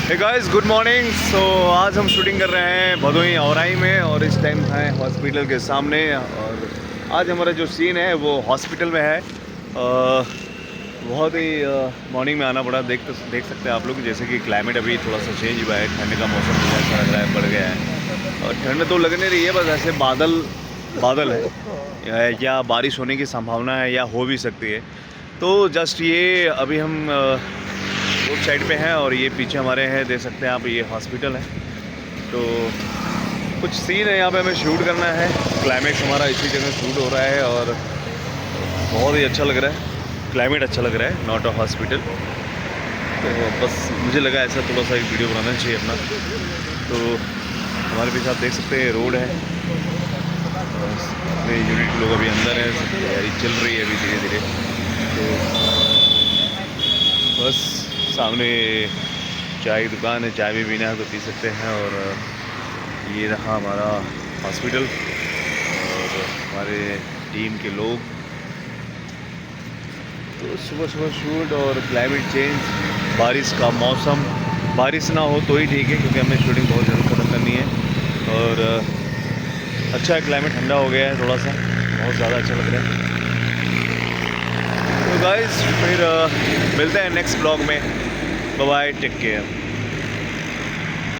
हे guys, good morning. So आज हम shooting कर रहे हैं भदोही औराई में और इस टाइम है हॉस्पिटल के सामने। और आज हमारा जो सीन है वो हॉस्पिटल में है। बहुत ही मॉर्निंग में आना पड़ा। देख सकते हैं आप लोग, जैसे कि क्लाइमेट अभी थोड़ा सा चेंज हुआ है, ठंड का मौसम भी ऐसा लग रहा है, बढ़ गया है। और ठंड तो लग नहीं रही है, बस ऐसे बादल बादल है या बारिश होने की संभावना है या हो भी सकती है। तो जस्ट ये अभी हम रोड साइड पे हैं और ये पीछे हमारे हैं, देख सकते हैं आप, ये हॉस्पिटल है। तो कुछ सीन है यहाँ पे हमें शूट करना है। क्लाइमेक्स हमारा इसी जगह शूट हो रहा है और बहुत ही अच्छा लग रहा है, क्लाइमेट अच्छा लग रहा है, नॉट अ हॉस्पिटल। तो बस मुझे लगा ऐसा थोड़ा सा एक वीडियो बनाना चाहिए अपना। तो हमारे पीछे आप देख सकते हैं रोड है, अपने यूनिट के लोग अभी अंदर हैं, सब तैयारी चल रही है अभी धीरे धीरे। तो बस सामने चाय की दुकान है, चाय भी पीना है तो पी सकते हैं। और ये रहा हमारा हॉस्पिटल और हमारे टीम के लोग। तो सुबह सुबह शूट और क्लाइमेट चेंज, बारिश का मौसम, बारिश ना हो तो ही ठीक है क्योंकि हमें शूटिंग बहुत जल्द ख़त्म करनी है। और अच्छा है, क्लाइमेट ठंडा हो गया है थोड़ा सा, बहुत ज़्यादा अच्छा लग रहा है। तो गाइस फिर मिलते हैं नेक्स्ट ब्लॉग में। Bye bye, take care.